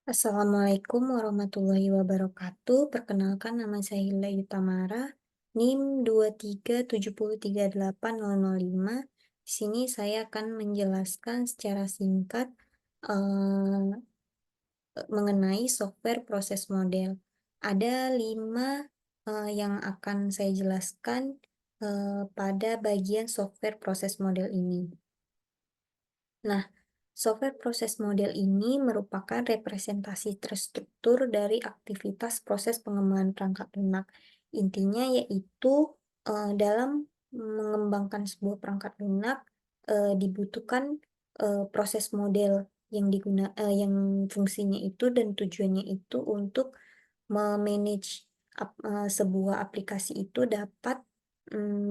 Assalamualaikum warahmatullahi wabarakatuh. Perkenalkan nama saya Hilda Yutamara, NIM 237378005. Di sini saya akan menjelaskan secara singkat eh, mengenai software proses model. Ada 5 yang akan saya jelaskan pada bagian software proses model ini. Nah, software proses model ini merupakan representasi terstruktur dari aktivitas proses pengembangan perangkat lunak. Intinya yaitu dalam mengembangkan sebuah perangkat lunak dibutuhkan proses model yang fungsinya itu dan tujuannya itu untuk memanage sebuah aplikasi itu dapat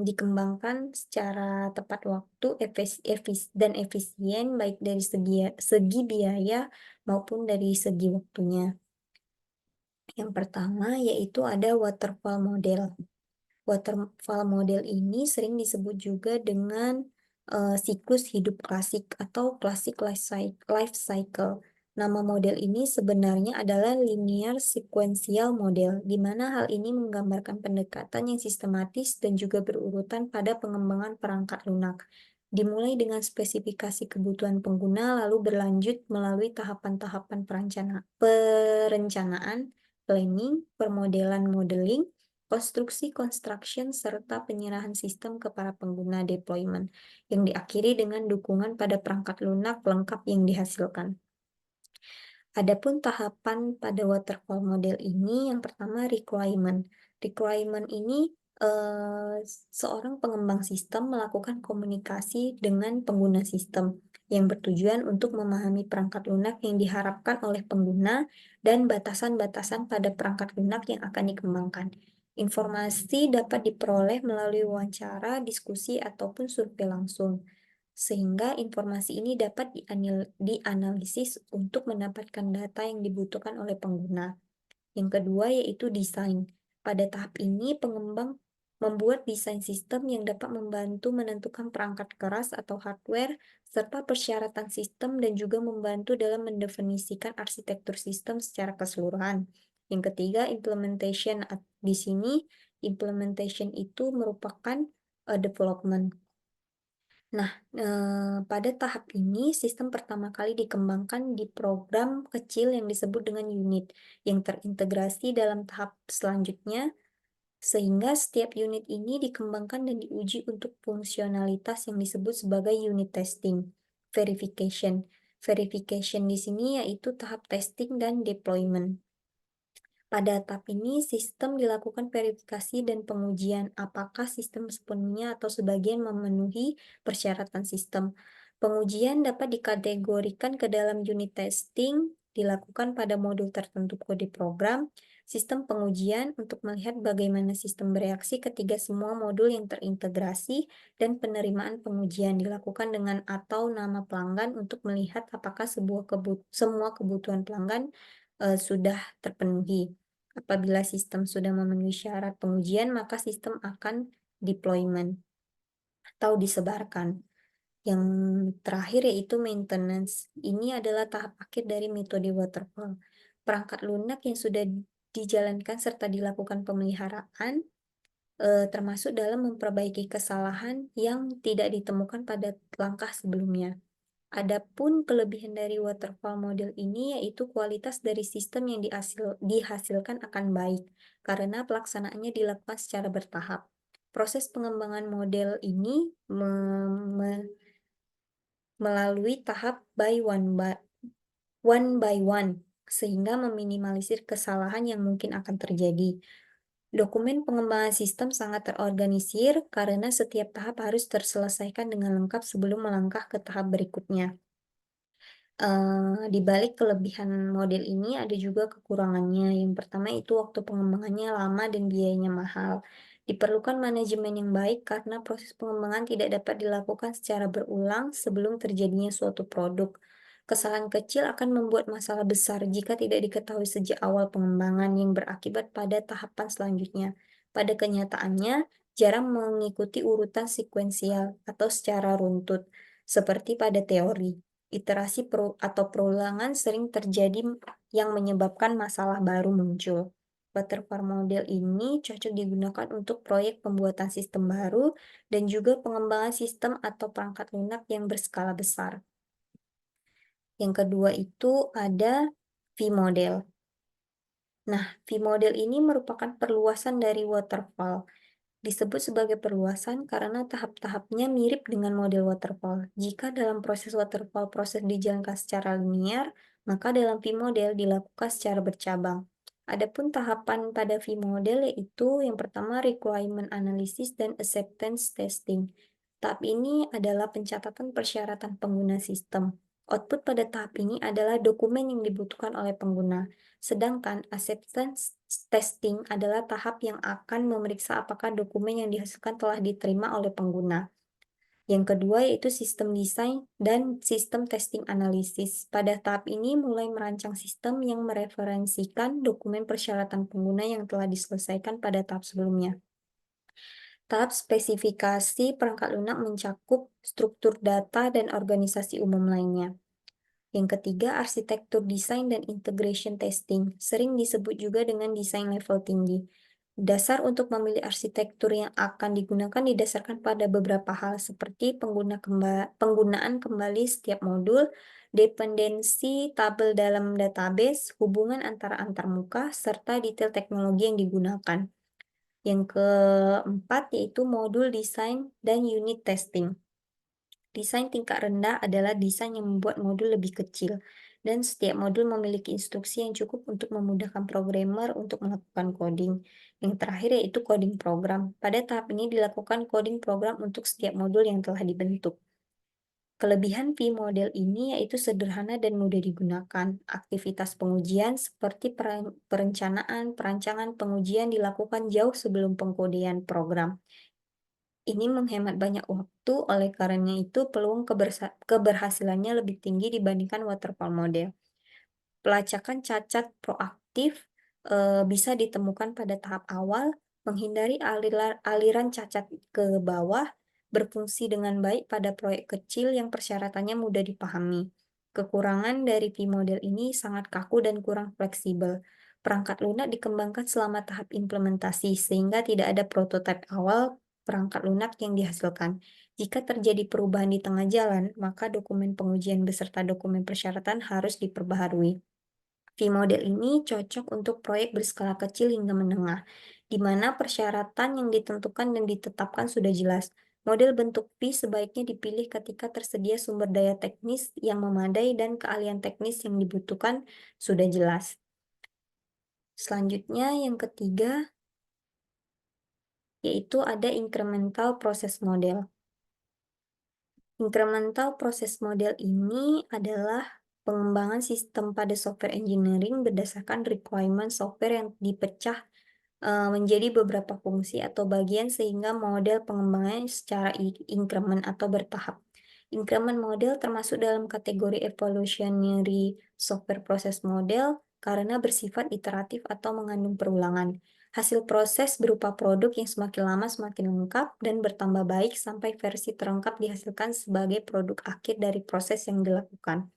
dikembangkan secara tepat waktu, dan efisien baik dari segi biaya maupun dari segi waktunya. Yang pertama yaitu ada waterfall model. Waterfall model ini sering disebut juga dengan siklus hidup klasik atau classic life cycle. Nama model ini sebenarnya adalah linear sequential model, di mana hal ini menggambarkan pendekatan yang sistematis dan juga berurutan pada pengembangan perangkat lunak. Dimulai dengan spesifikasi kebutuhan pengguna, lalu berlanjut melalui tahapan-tahapan perencanaan, planning, permodelan modeling, konstruksi construction, serta penyerahan sistem ke para pengguna deployment, yang diakhiri dengan dukungan pada perangkat lunak lengkap yang dihasilkan. Adapun tahapan pada waterfall model ini, yang pertama requirement. Requirement ini seorang pengembang sistem melakukan komunikasi dengan pengguna sistem yang bertujuan untuk memahami perangkat lunak yang diharapkan oleh pengguna dan batasan-batasan pada perangkat lunak yang akan dikembangkan. Informasi dapat diperoleh melalui wawancara, diskusi, ataupun survei langsung, sehingga informasi ini dapat dianalisis untuk mendapatkan data yang dibutuhkan oleh pengguna. Yang kedua yaitu desain. Pada tahap ini, pengembang membuat desain sistem yang dapat membantu menentukan perangkat keras atau hardware, serta persyaratan sistem dan juga membantu dalam mendefinisikan arsitektur sistem secara keseluruhan. Yang ketiga, implementation. Di sini, implementation itu merupakan development. Nah, pada tahap ini sistem pertama kali dikembangkan di program kecil yang disebut dengan unit yang terintegrasi dalam tahap selanjutnya, sehingga setiap unit ini dikembangkan dan diuji untuk fungsionalitas yang disebut sebagai unit testing. Verification. Verification di sini yaitu tahap testing dan deployment. Pada tahap ini, sistem dilakukan verifikasi dan pengujian apakah sistem sepenuhnya atau sebagian memenuhi persyaratan sistem. Pengujian dapat dikategorikan ke dalam unit testing, dilakukan pada modul tertentu kode program, sistem pengujian untuk melihat bagaimana sistem bereaksi ketika semua modul yang terintegrasi, dan penerimaan pengujian dilakukan dengan atau nama pelanggan untuk melihat apakah semua kebutuhan pelanggan sudah terpenuhi. Apabila sistem sudah memenuhi syarat pengujian, maka sistem akan deployment atau disebarkan. Yang terakhir yaitu maintenance. Ini adalah tahap akhir dari metode waterfall. Perangkat lunak yang sudah dijalankan serta dilakukan pemeliharaan, termasuk dalam memperbaiki kesalahan yang tidak ditemukan pada langkah sebelumnya. Adapun kelebihan dari waterfall model ini yaitu kualitas dari sistem yang dihasilkan akan baik karena pelaksanaannya dilakukan secara bertahap. Proses pengembangan model ini melalui tahap one by one sehingga meminimalisir kesalahan yang mungkin akan terjadi. Dokumen pengembangan sistem sangat terorganisir karena setiap tahap harus terselesaikan dengan lengkap sebelum melangkah ke tahap berikutnya. Di balik kelebihan model ini ada juga kekurangannya. Yang pertama itu waktu pengembangannya lama dan biayanya mahal. Diperlukan manajemen yang baik karena proses pengembangan tidak dapat dilakukan secara berulang sebelum terjadinya suatu produk. Kesalahan kecil akan membuat masalah besar jika tidak diketahui sejak awal pengembangan yang berakibat pada tahapan selanjutnya. Pada kenyataannya, jarang mengikuti urutan sekuensial atau secara runtut, seperti pada teori. Iterasi atau perulangan sering terjadi yang menyebabkan masalah baru muncul. Waterfall model ini cocok digunakan untuk proyek pembuatan sistem baru dan juga pengembangan sistem atau perangkat lunak yang berskala besar. Yang kedua itu ada V-model. Nah, V-model ini merupakan perluasan dari waterfall. Disebut sebagai perluasan karena tahap-tahapnya mirip dengan model waterfall. Jika dalam proses waterfall proses dijalankan secara linear, maka dalam V-model dilakukan secara bercabang. Adapun tahapan pada V-model yaitu yang pertama requirement analysis dan acceptance testing. Tahap ini adalah pencatatan persyaratan pengguna sistem. Output pada tahap ini adalah dokumen yang dibutuhkan oleh pengguna. Sedangkan acceptance testing adalah tahap yang akan memeriksa apakah dokumen yang dihasilkan telah diterima oleh pengguna. Yang kedua yaitu sistem desain dan sistem testing analisis. Pada tahap ini mulai merancang sistem yang mereferensikan dokumen persyaratan pengguna yang telah diselesaikan pada tahap sebelumnya. Tahap spesifikasi perangkat lunak mencakup struktur data dan organisasi umum lainnya. Yang ketiga, arsitektur desain dan integration testing, sering disebut juga dengan desain level tinggi. Dasar untuk memilih arsitektur yang akan digunakan didasarkan pada beberapa hal seperti penggunaan kembali setiap modul, dependensi tabel dalam database, hubungan antara antarmuka, serta detail teknologi yang digunakan. Yang keempat yaitu modul desain dan unit testing. Desain tingkat rendah adalah desain yang membuat modul lebih kecil, dan setiap modul memiliki instruksi yang cukup untuk memudahkan programmer untuk melakukan coding. Yang terakhir yaitu coding program. Pada tahap ini dilakukan coding program untuk setiap modul yang telah dibentuk. Kelebihan V-model ini yaitu sederhana dan mudah digunakan. Aktivitas pengujian seperti perencanaan, perancangan, pengujian dilakukan jauh sebelum pengkodean program. Ini menghemat banyak waktu, oleh karena itu peluang keberhasilannya lebih tinggi dibandingkan waterfall model. Pelacakan cacat proaktif bisa ditemukan pada tahap awal, menghindari aliran cacat ke bawah, berfungsi dengan baik pada proyek kecil yang persyaratannya mudah dipahami. Kekurangan dari V-model ini sangat kaku dan kurang fleksibel. Perangkat lunak dikembangkan selama tahap implementasi, sehingga tidak ada prototipe awal perangkat lunak yang dihasilkan. Jika terjadi perubahan di tengah jalan, maka dokumen pengujian beserta dokumen persyaratan harus diperbaharui. V-model ini cocok untuk proyek berskala kecil hingga menengah, di mana persyaratan yang ditentukan dan ditetapkan sudah jelas. Model bentuk V sebaiknya dipilih ketika tersedia sumber daya teknis yang memadai dan keahlian teknis yang dibutuhkan sudah jelas. Selanjutnya, yang ketiga, yaitu ada incremental process model. Incremental process model ini adalah pengembangan sistem pada software engineering berdasarkan requirement software yang dipecah menjadi beberapa fungsi atau bagian sehingga model pengembangannya secara increment atau bertahap. Increment model termasuk dalam kategori evolutionary software process model karena bersifat iteratif atau mengandung perulangan. Hasil proses berupa produk yang semakin lama semakin lengkap dan bertambah baik sampai versi terlengkap dihasilkan sebagai produk akhir dari proses yang dilakukan.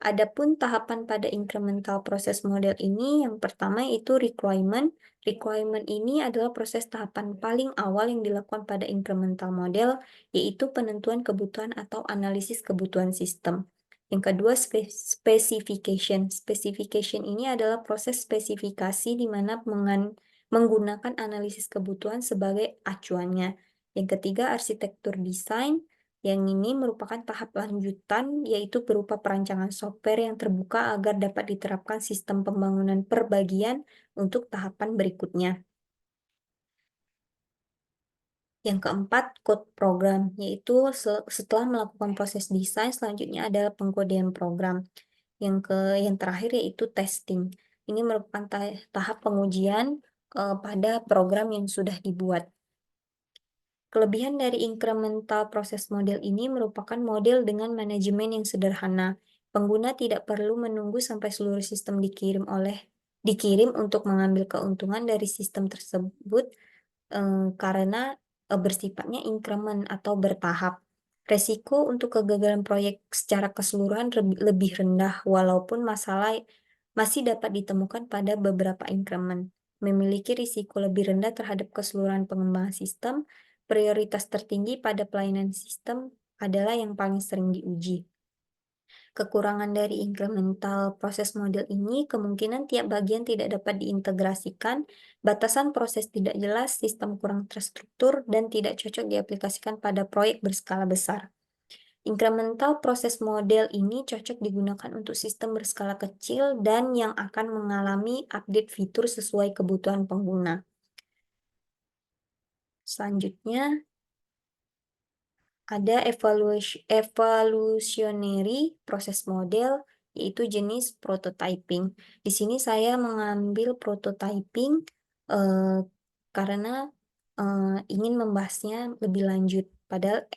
Adapun tahapan pada incremental proses model ini, yang pertama itu requirement. Requirement ini adalah proses tahapan paling awal yang dilakukan pada incremental model, yaitu penentuan kebutuhan atau analisis kebutuhan sistem. Yang kedua, specification. Specification ini adalah proses spesifikasi di mana menggunakan analisis kebutuhan sebagai acuannya. Yang ketiga, arsitektur desain. Yang ini merupakan tahap lanjutan, yaitu berupa perancangan software yang terbuka agar dapat diterapkan sistem pembangunan per bagian untuk tahapan berikutnya. Yang keempat, code program, yaitu setelah melakukan proses desain, selanjutnya adalah pengkodean program. Yang terakhir yaitu testing. Ini merupakan tahap pengujian pada program yang sudah dibuat. Kelebihan dari incremental proses model ini merupakan model dengan manajemen yang sederhana. Pengguna tidak perlu menunggu sampai seluruh sistem dikirim untuk mengambil keuntungan dari sistem tersebut karena bersifatnya increment atau bertahap. Resiko untuk kegagalan proyek secara keseluruhan lebih rendah walaupun masalah masih dapat ditemukan pada beberapa increment, memiliki risiko lebih rendah terhadap keseluruhan pengembangan sistem. Prioritas tertinggi pada pelayanan sistem adalah yang paling sering diuji. Kekurangan dari incremental proses model ini kemungkinan tiap bagian tidak dapat diintegrasikan, batasan proses tidak jelas, sistem kurang terstruktur, dan tidak cocok diaplikasikan pada proyek berskala besar. Incremental proses model ini cocok digunakan untuk sistem berskala kecil dan yang akan mengalami update fitur sesuai kebutuhan pengguna. Selanjutnya, ada evolutionary proses model, yaitu jenis prototyping. Di sini saya mengambil prototyping karena ingin membahasnya lebih lanjut. Padahal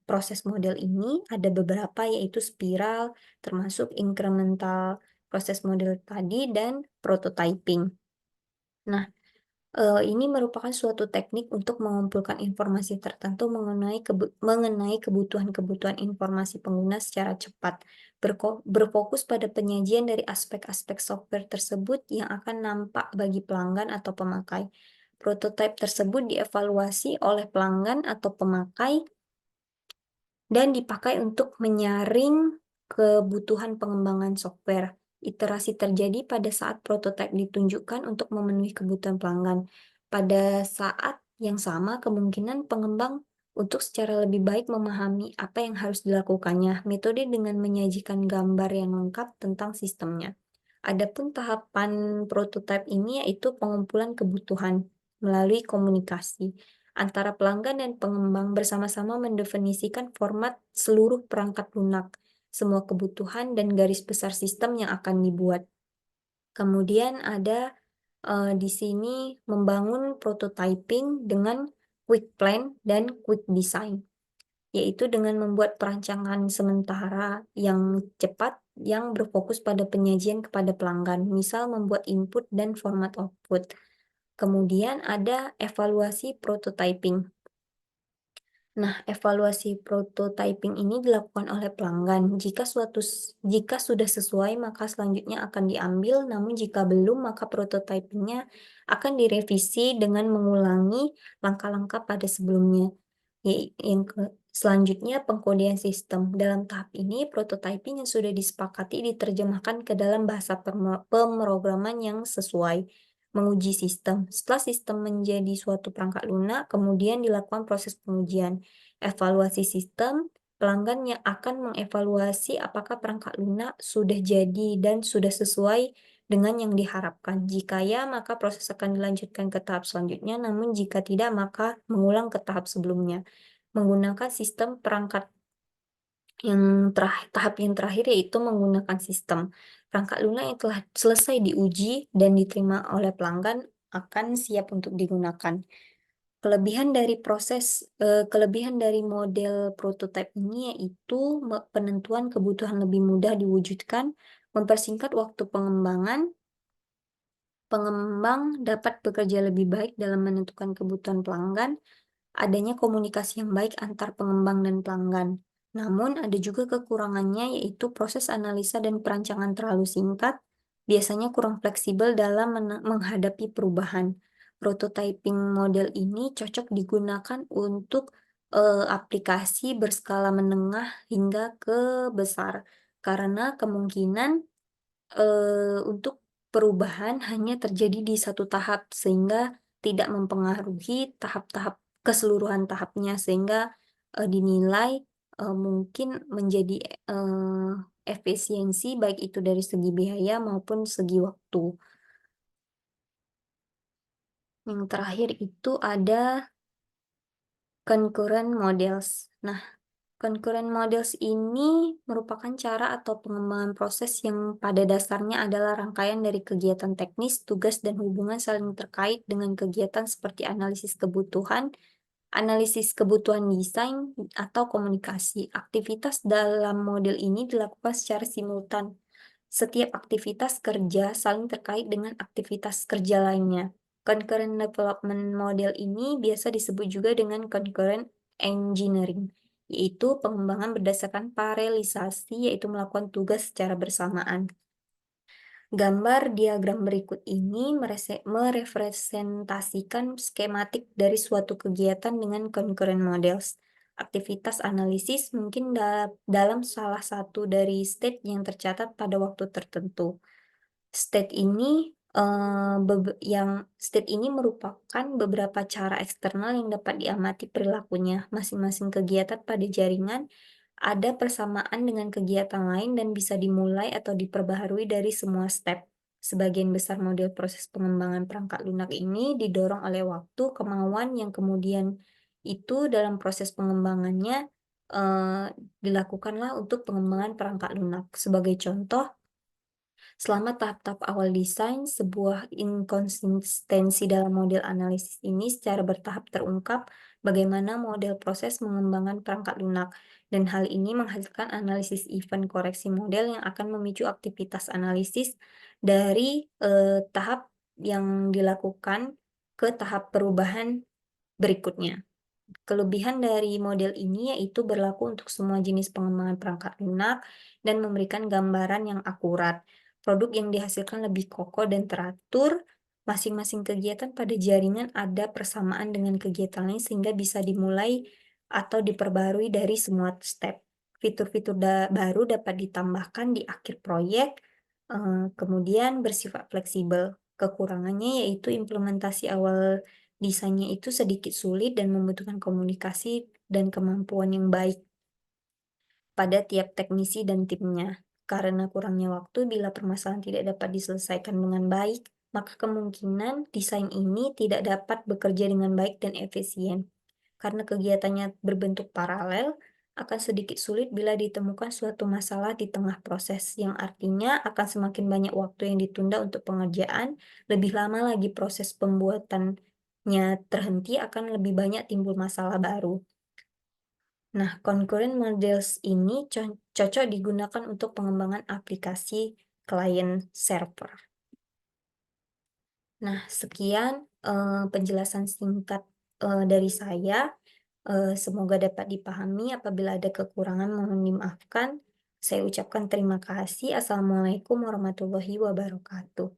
proses model ini ada beberapa, yaitu spiral, termasuk incremental proses model tadi, dan prototyping. Nah, ini merupakan suatu teknik untuk mengumpulkan informasi tertentu mengenai kebutuhan-kebutuhan informasi pengguna secara cepat, berfokus pada penyajian dari aspek-aspek software tersebut yang akan nampak bagi pelanggan atau pemakai. Prototipe tersebut dievaluasi oleh pelanggan atau pemakai dan dipakai untuk menyaring kebutuhan pengembangan software. Iterasi terjadi pada saat prototipe ditunjukkan untuk memenuhi kebutuhan pelanggan. Pada saat yang sama, kemungkinan pengembang untuk secara lebih baik memahami apa yang harus dilakukannya. Metode dengan menyajikan gambar yang lengkap tentang sistemnya. Adapun tahapan prototipe ini yaitu pengumpulan kebutuhan melalui komunikasi antara pelanggan dan pengembang bersama-sama mendefinisikan format seluruh perangkat lunak, semua kebutuhan dan garis besar sistem yang akan dibuat. Kemudian ada di sini membangun prototyping dengan quick plan dan quick design, yaitu dengan membuat perancangan sementara yang cepat yang berfokus pada penyajian kepada pelanggan, misal membuat input dan format output. Kemudian ada evaluasi prototyping. Nah, evaluasi prototyping ini dilakukan oleh pelanggan. Jika sudah sesuai, maka selanjutnya akan diambil, namun jika belum, maka prototypingnya akan direvisi dengan mengulangi langkah-langkah pada sebelumnya. Selanjutnya, pengkodean sistem. Dalam tahap ini, prototyping yang sudah disepakati diterjemahkan ke dalam bahasa pemrograman yang sesuai. Menguji sistem. Setelah sistem menjadi suatu perangkat lunak, kemudian dilakukan proses pengujian. Evaluasi sistem, pelanggan yang akan mengevaluasi apakah perangkat lunak sudah jadi dan sudah sesuai dengan yang diharapkan. Jika ya, maka proses akan dilanjutkan ke tahap selanjutnya, namun jika tidak, maka mengulang ke tahap sebelumnya. Menggunakan sistem perangkat tahap yang terakhir yaitu menggunakan sistem. Perangkat lunak yang telah selesai diuji dan diterima oleh pelanggan akan siap untuk digunakan. Kelebihan dari model prototipe ini yaitu penentuan kebutuhan lebih mudah diwujudkan, mempersingkat waktu pengembangan, pengembang dapat bekerja lebih baik dalam menentukan kebutuhan pelanggan, adanya komunikasi yang baik antar pengembang dan pelanggan. Namun, ada juga kekurangannya, yaitu proses analisa dan perancangan terlalu singkat, biasanya kurang fleksibel dalam menghadapi perubahan. Prototyping model ini cocok digunakan untuk aplikasi berskala menengah hingga ke besar, karena kemungkinan untuk perubahan hanya terjadi di satu tahap, sehingga tidak mempengaruhi tahap-tahap keseluruhan tahapnya, sehingga dinilai mungkin menjadi efisiensi baik itu dari segi biaya maupun segi waktu. Yang terakhir itu ada concurrent models. Nah, concurrent models ini merupakan cara atau pengembangan proses yang pada dasarnya adalah rangkaian dari kegiatan teknis, tugas, dan hubungan saling terkait dengan kegiatan seperti analisis kebutuhan desain, atau komunikasi. Aktivitas dalam model ini dilakukan secara simultan. Setiap aktivitas kerja saling terkait dengan aktivitas kerja lainnya. Concurrent development model ini biasa disebut juga dengan concurrent engineering, yaitu pengembangan berdasarkan paralelisasi, yaitu melakukan tugas secara bersamaan. Gambar diagram berikut ini merepresentasikan skematik dari suatu kegiatan dengan concurrent models. Aktivitas analisis mungkin dalam salah satu dari state yang tercatat pada waktu tertentu. State ini state ini merupakan beberapa cara eksternal yang dapat diamati perilakunya. Masing-masing kegiatan pada jaringan ada persamaan dengan kegiatan lain dan bisa dimulai atau diperbaharui dari semua step. Sebagian besar model proses pengembangan perangkat lunak ini didorong oleh waktu, kemauan yang kemudian itu dalam proses pengembangannya dilakukanlah untuk pengembangan perangkat lunak. Sebagai contoh, selama tahap-tahap awal desain, sebuah inkonsistensi dalam model analisis ini secara bertahap terungkap bagaimana model proses mengembangkan perangkat lunak, dan hal ini menghasilkan analisis event koreksi model yang akan memicu aktivitas analisis dari tahap yang dilakukan ke tahap perubahan berikutnya. Kelebihan dari model ini yaitu berlaku untuk semua jenis pengembangan perangkat lunak dan memberikan gambaran yang akurat. Produk yang dihasilkan lebih kokoh dan teratur. Masing-masing kegiatan pada jaringan ada persamaan dengan kegiatan lain sehingga bisa dimulai atau diperbarui dari semua step. Fitur-fitur baru dapat ditambahkan di akhir proyek, kemudian bersifat fleksibel. Kekurangannya yaitu implementasi awal desainnya itu sedikit sulit dan membutuhkan komunikasi dan kemampuan yang baik pada tiap teknisi dan timnya. Karena kurangnya waktu, bila permasalahan tidak dapat diselesaikan dengan baik, maka kemungkinan desain ini tidak dapat bekerja dengan baik dan efisien. Karena kegiatannya berbentuk paralel, akan sedikit sulit bila ditemukan suatu masalah di tengah proses, yang artinya akan semakin banyak waktu yang ditunda untuk pengerjaan, lebih lama lagi proses pembuatannya terhenti, akan lebih banyak timbul masalah baru. Nah, concurrent models ini cocok digunakan untuk pengembangan aplikasi client server. Nah, sekian penjelasan singkat dari saya. Semoga dapat dipahami. Apabila ada kekurangan, mohon dimaafkan. Saya ucapkan terima kasih. Assalamualaikum warahmatullahi wabarakatuh.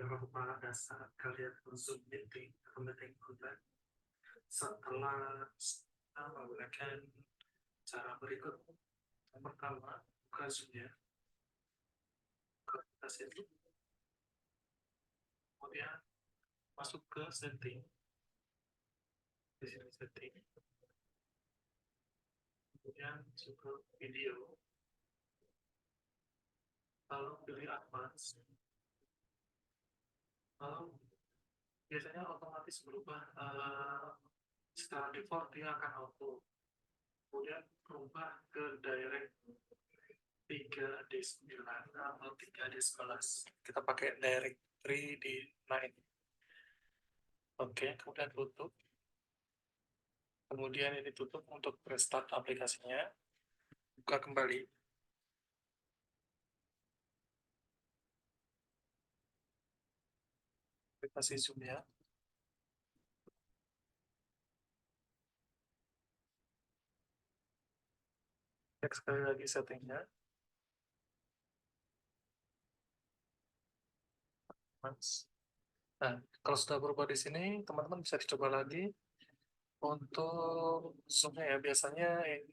lupa pada saat kalian Zoom meeting online setelah menggunakan cara berikut. Yang pertama, buka Zoom-nya, ke aplikasi itu, kemudian masuk ke setting, di sini setting, kemudian masuk ke video, lalu pilih advance, lalu biasanya otomatis berubah, secara default dia akan auto, kemudian berubah ke direct 3D9 atau 3D11. Kita pakai direct 3D9. Oke, kemudian tutup. Kemudian ini tutup untuk restart aplikasinya. Buka kembali. Aplikasi Zoom-nya. Cek sekali lagi settingnya. Nah, kalau sudah berubah di sini, teman-teman bisa dicoba lagi untuk Zoom-nya ya. Biasanya ini